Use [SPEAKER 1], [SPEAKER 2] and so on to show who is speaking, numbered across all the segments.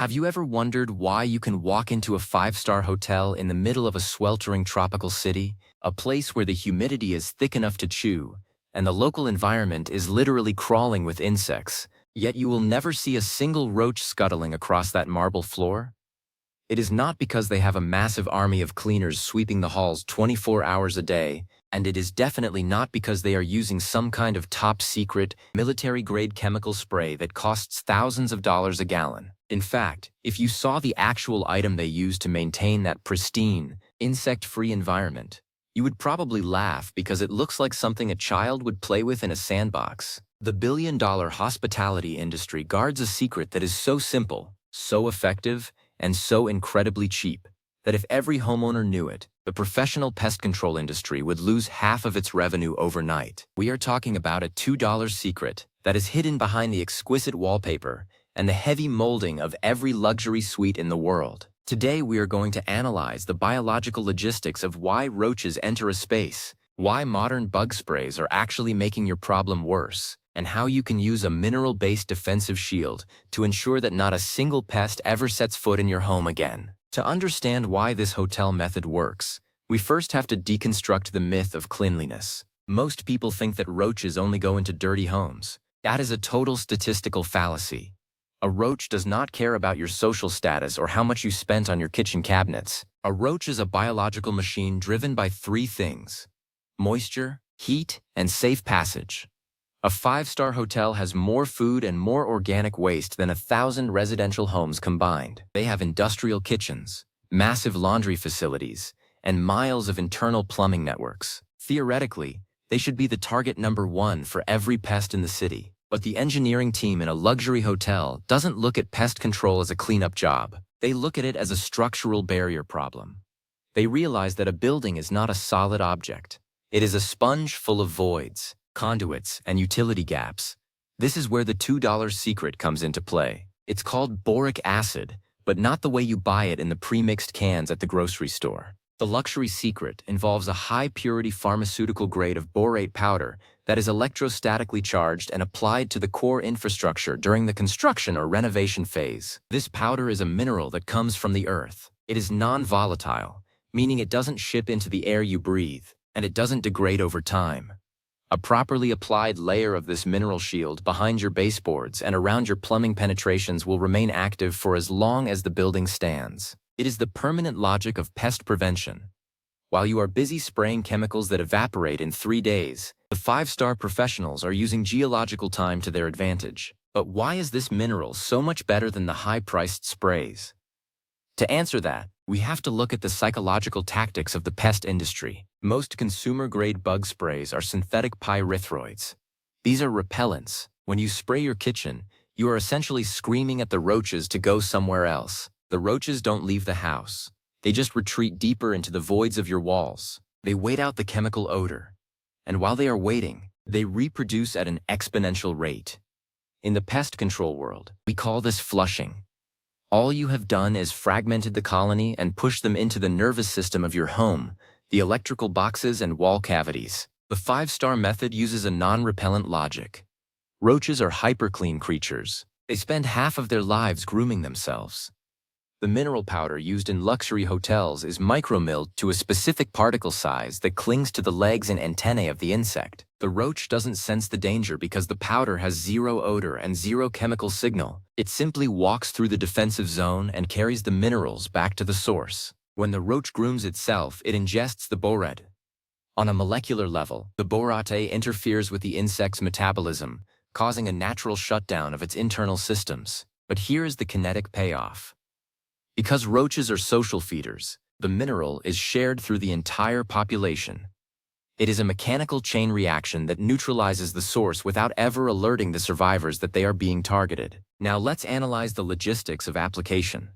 [SPEAKER 1] Have you ever wondered why you can walk into a five-star hotel in the middle of a sweltering tropical city, a place where the humidity is thick enough to chew, and the local environment is literally crawling with insects, yet you will never see a single roach scuttling across that marble floor? It is not because they have a massive army of cleaners sweeping the halls 24 hours a day, and it is definitely not because they are using some kind of top-secret, military-grade chemical spray that costs thousands of dollars a gallon. In fact, if you saw the actual item they use to maintain that pristine, insect-free environment, you would probably laugh because it looks like something a child would play with in a sandbox. The billion-dollar hospitality industry guards a secret that is so simple, so effective, and so incredibly cheap, that if every homeowner knew it, the professional pest control industry would lose half of its revenue overnight. We are talking about a $2 secret that is hidden behind the exquisite wallpaper and the heavy molding of every luxury suite in the world. Today we are going to analyze the biological logistics of why roaches enter a space, why modern bug sprays are actually making your problem worse, and how you can use a mineral-based defensive shield to ensure that not a single pest ever sets foot in your home again. To understand why this hotel method works, we first have to deconstruct the myth of cleanliness. Most people think that roaches only go into dirty homes. That is a total statistical fallacy. A roach does not care about your social status or how much you spent on your kitchen cabinets. A roach is a biological machine driven by three things: moisture, heat, and safe passage. A five-star hotel has more food and more organic waste than 1,000 residential homes combined. They have industrial kitchens, massive laundry facilities, and miles of internal plumbing networks. Theoretically, they should be the target number one for every pest in the city. But the engineering team in a luxury hotel doesn't look at pest control as a cleanup job. They look at it as a structural barrier problem. They realize that a building is not a solid object. It is a sponge full of voids, conduits, and utility gaps. This is where the $2 secret comes into play. It's called boric acid, but not the way you buy it in the pre-mixed cans at the grocery store. The luxury secret involves a high-purity pharmaceutical grade of borate powder that is electrostatically charged and applied to the core infrastructure during the construction or renovation phase. This powder is a mineral that comes from the earth. It is non-volatile, meaning it doesn't ship into the air you breathe, and it doesn't degrade over time. A properly applied layer of this mineral shield behind your baseboards and around your plumbing penetrations will remain active for as long as the building stands. It is the permanent logic of pest prevention. While you are busy spraying chemicals that evaporate in 3 days, the five-star professionals are using geological time to their advantage. But why is this mineral so much better than the high-priced sprays? To answer that, we have to look at the psychological tactics of the pest industry. Most consumer-grade bug sprays are synthetic pyrethroids. These are repellents. When you spray your kitchen, you are essentially screaming at the roaches to go somewhere else. The roaches don't leave the house. They just retreat deeper into the voids of your walls. They wait out the chemical odor. And while they are waiting, they reproduce at an exponential rate. In the pest control world, we call this flushing. All you have done is fragmented the colony and pushed them into the nervous system of your home, the electrical boxes and wall cavities. The five-star method uses a non-repellent logic. Roaches are hyper-clean creatures. They spend half of their lives grooming themselves. The mineral powder used in luxury hotels is micromilled to a specific particle size that clings to the legs and antennae of the insect. The roach doesn't sense the danger because the powder has zero odor and zero chemical signal. It simply walks through the defensive zone and carries the minerals back to the source. When the roach grooms itself, it ingests the borate. On a molecular level, the borate interferes with the insect's metabolism, causing a natural shutdown of its internal systems. But here is the kinetic payoff. Because roaches are social feeders, the mineral is shared through the entire population. It is a mechanical chain reaction that neutralizes the source without ever alerting the survivors that they are being targeted. Now let's analyze the logistics of application.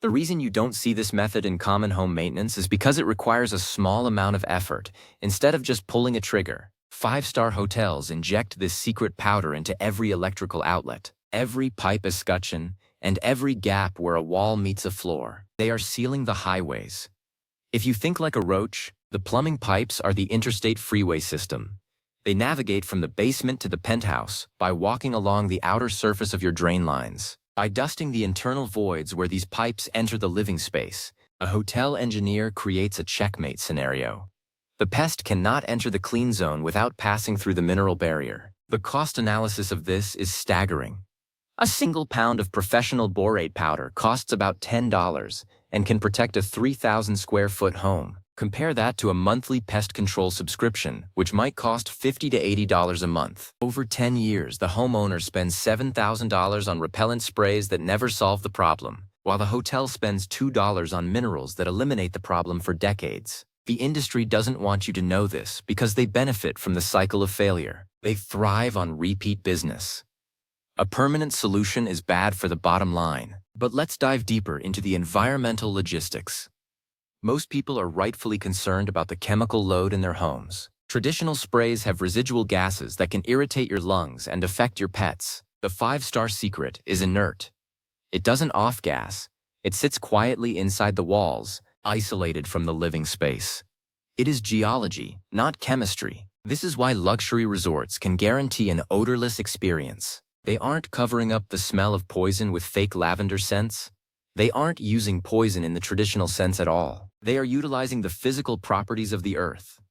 [SPEAKER 1] The reason you don't see this method in common home maintenance is because it requires a small amount of effort. Instead of just pulling a trigger, five-star hotels inject this secret powder into every electrical outlet, every pipe escutcheon, and every gap where a wall meets a floor. They are sealing the highways. If you think like a roach, the plumbing pipes are the interstate freeway system. They navigate from the basement to the penthouse by walking along the outer surface of your drain lines. By dusting the internal voids where these pipes enter the living space, a hotel engineer creates a checkmate scenario. The pest cannot enter the clean zone without passing through the mineral barrier. The cost analysis of this is staggering. A single pound of professional borate powder costs about $10 and can protect a 3,000 square foot home. Compare that to a monthly pest control subscription, which might cost $50 to $80 a month. Over 10 years, the homeowner spends $7,000 on repellent sprays that never solve the problem, while the hotel spends $2 on minerals that eliminate the problem for decades. The industry doesn't want you to know this because they benefit from the cycle of failure. They thrive on repeat business. A permanent solution is bad for the bottom line. But let's dive deeper into the environmental logistics. Most people are rightfully concerned about the chemical load in their homes. Traditional sprays have residual gases that can irritate your lungs and affect your pets. The 5-star secret is inert. It doesn't off-gas. It sits quietly inside the walls, isolated from the living space. It is geology, not chemistry. This is why luxury resorts can guarantee an odorless experience. They aren't covering up the smell of poison with fake lavender scents. They aren't using poison in the traditional sense at all. They are utilizing the physical properties of the earth.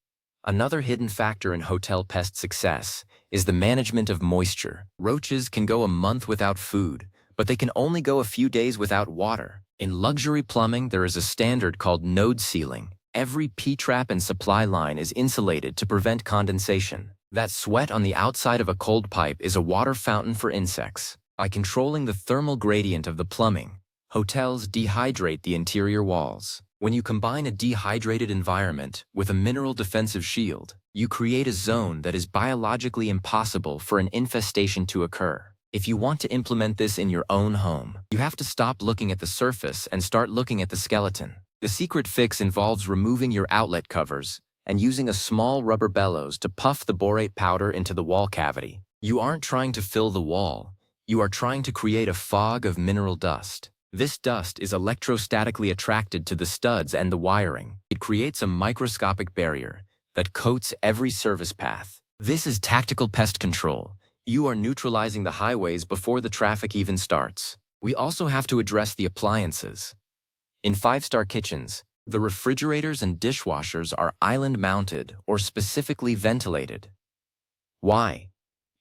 [SPEAKER 1] Another hidden factor in hotel pest success is the management of moisture. Roaches can go a month without food, but they can only go a few days without water. In luxury plumbing, there is a standard called node sealing. Every P-trap and supply line is insulated to prevent condensation. That sweat on the outside of a cold pipe is a water fountain for insects. By controlling the thermal gradient of the plumbing, hotels dehydrate the interior walls. When you combine a dehydrated environment with a mineral defensive shield, you create a zone that is biologically impossible for an infestation to occur. If you want to implement this in your own home, you have to stop looking at the surface and start looking at the skeleton. The secret fix involves removing your outlet covers and using a small rubber bellows to puff the borate powder into the wall cavity. You aren't trying to fill the wall. You are trying to create a fog of mineral dust. This dust is electrostatically attracted to the studs and the wiring. It creates a microscopic barrier that coats every service path. This is tactical pest control. You are neutralizing the highways before the traffic even starts. We also have to address the appliances. In 5-star kitchens, the refrigerators and dishwashers are island-mounted or specifically ventilated. Why?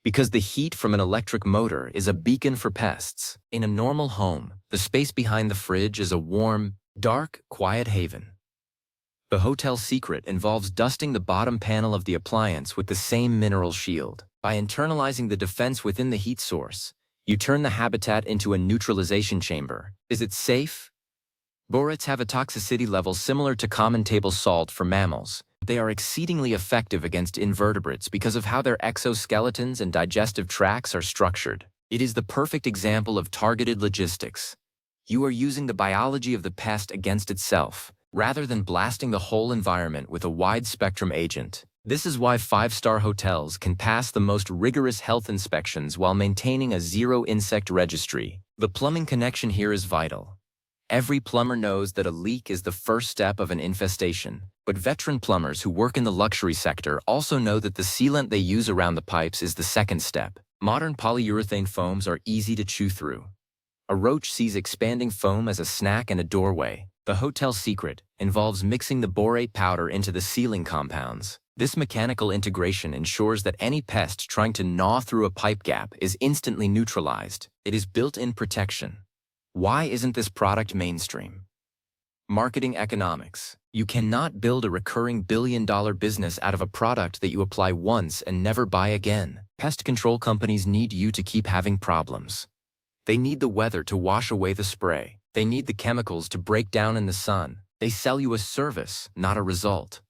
[SPEAKER 1] Because the heat from an electric motor is a beacon for pests. In a normal home, the space behind the fridge is a warm, dark, quiet haven. The hotel secret involves dusting the bottom panel of the appliance with the same mineral shield. By internalizing the defense within the heat source, you turn the habitat into a neutralization chamber. Is it safe? Borates have a toxicity level similar to common table salt for mammals. They are exceedingly effective against invertebrates because of how their exoskeletons and digestive tracts are structured. It is the perfect example of targeted logistics. You are using the biology of the pest against itself, rather than blasting the whole environment with a wide-spectrum agent. This is why 5-star hotels can pass the most rigorous health inspections while maintaining a zero-insect registry. The plumbing connection here is vital. Every plumber knows that a leak is the first step of an infestation, but veteran plumbers who work in the luxury sector also know that the sealant they use around the pipes is the second step. Modern polyurethane foams are easy to chew through. A roach sees expanding foam as a snack and a doorway. The hotel secret involves mixing the borate powder into the sealing compounds. This mechanical integration ensures that any pest trying to gnaw through a pipe gap is instantly neutralized. It is built-in protection. Why isn't this product mainstream? Marketing economics. You cannot build a recurring billion-dollar business out of a product that you apply once and never buy again. Pest control companies need you to keep having problems. They need the weather to wash away the spray. They need the chemicals to break down in the sun. They sell you a service, not a result.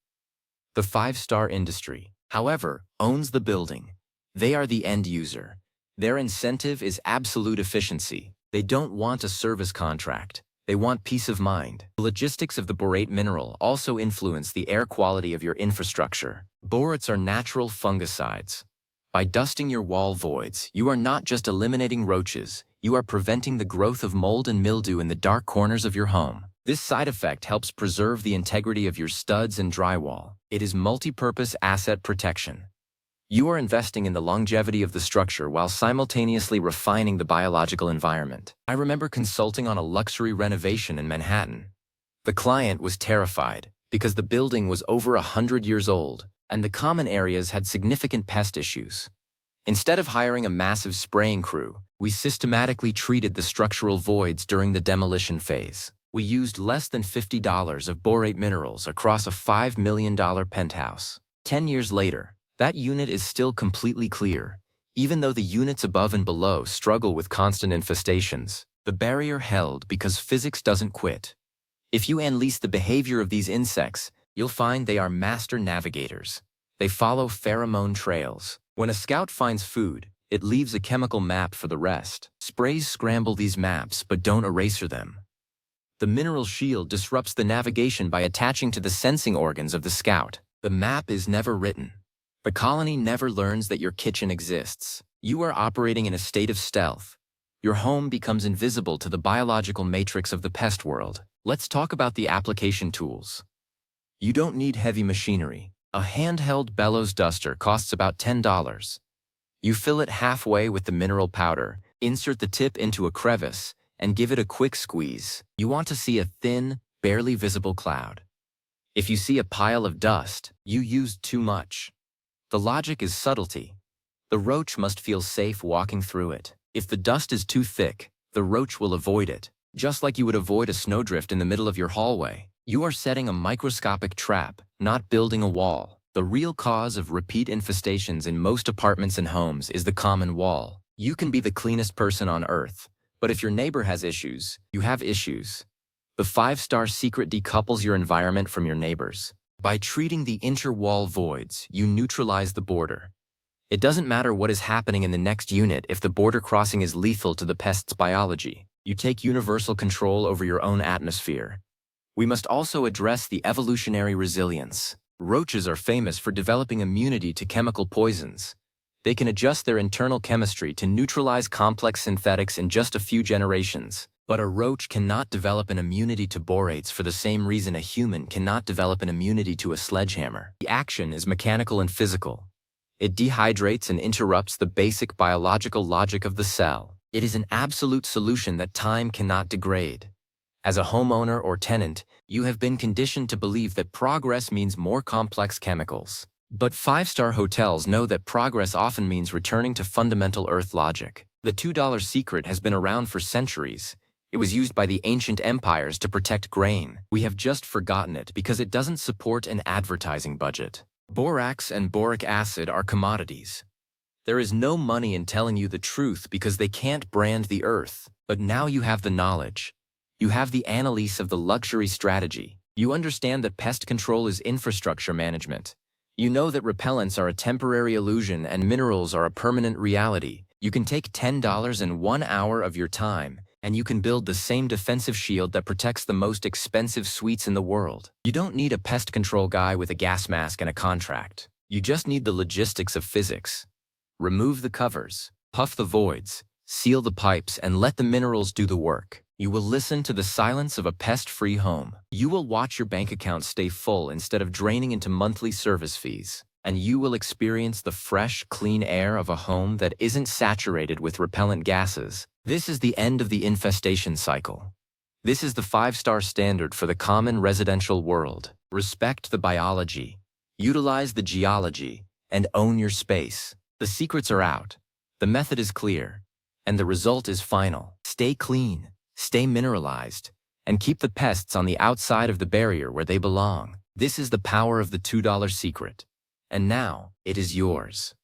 [SPEAKER 1] The 5-star industry, however, owns the building. They are the end user. Their incentive is absolute efficiency. They don't want a service contract. They want peace of mind. The logistics of the borate mineral also influence the air quality of your infrastructure. Borates are natural fungicides. By dusting your wall voids, you are not just eliminating roaches, you are preventing the growth of mold and mildew in the dark corners of your home. This side effect helps preserve the integrity of your studs and drywall. It is multi-purpose asset protection. You are investing in the longevity of the structure while simultaneously refining the biological environment. I remember consulting on a luxury renovation in Manhattan. The client was terrified because the building was over 100 years old and the common areas had significant pest issues. Instead of hiring a massive spraying crew, we systematically treated the structural voids during the demolition phase. We used less than $50 of borate minerals across a $5 million penthouse. 10 years later, that unit is still completely clear. Even though the units above and below struggle with constant infestations, the barrier held because physics doesn't quit. If you unleash the behavior of these insects, you'll find they are master navigators. They follow pheromone trails. When a scout finds food, it leaves a chemical map for the rest. Sprays scramble these maps but don't erase them. The mineral shield disrupts the navigation by attaching to the sensing organs of the scout. The map is never written. The colony never learns that your kitchen exists. You are operating in a state of stealth. Your home becomes invisible to the biological matrix of the pest world. Let's talk about the application tools. You don't need heavy machinery. A handheld bellows duster costs about $10. You fill it halfway with the mineral powder, insert the tip into a crevice, and give it a quick squeeze. You want to see a thin, barely visible cloud. If you see a pile of dust, you used too much. The logic is subtlety. The roach must feel safe walking through it. If the dust is too thick, the roach will avoid it. Just like you would avoid a snowdrift in the middle of your hallway. You are setting a microscopic trap, not building a wall. The real cause of repeat infestations in most apartments and homes is the common wall. You can be the cleanest person on earth, but if your neighbor has issues, you have issues. The 5-star secret decouples your environment from your neighbors. By treating the inter-wall voids, you neutralize the border. It doesn't matter what is happening in the next unit if the border crossing is lethal to the pest's biology. You take universal control over your own atmosphere. We must also address the evolutionary resilience. Roaches are famous for developing immunity to chemical poisons. They can adjust their internal chemistry to neutralize complex synthetics in just a few generations. But a roach cannot develop an immunity to borates for the same reason a human cannot develop an immunity to a sledgehammer. The action is mechanical and physical. It dehydrates and interrupts the basic biological logic of the cell. It is an absolute solution that time cannot degrade. As a homeowner or tenant, you have been conditioned to believe that progress means more complex chemicals. But 5-star hotels know that progress often means returning to fundamental Earth logic. The $2 secret has been around for centuries. It was used by the ancient empires to protect grain. We have just forgotten it because it doesn't support an advertising budget. Borax and boric acid are commodities. There is no money in telling you the truth because they can't brand the earth. But now you have the knowledge. You have the analysis of the luxury strategy. You understand that pest control is infrastructure management. You know that repellents are a temporary illusion and minerals are a permanent reality. You can take $10 and 1 hour of your time, and you can build the same defensive shield that protects the most expensive suites in the world. You don't need a pest control guy with a gas mask and a contract. You just need the logistics of physics. Remove the covers, puff the voids, seal the pipes, and let the minerals do the work. You will listen to the silence of a pest-free home. You will watch your bank account stay full instead of draining into monthly service fees. And you will experience the fresh, clean air of a home that isn't saturated with repellent gases. This is the end of the infestation cycle. This is the 5-star standard for the common residential world. Respect the biology, utilize the geology, and own your space. The secrets are out, the method is clear, and the result is final. Stay clean, stay mineralized, and keep the pests on the outside of the barrier where they belong. This is the power of the $2 secret. And now, it is yours.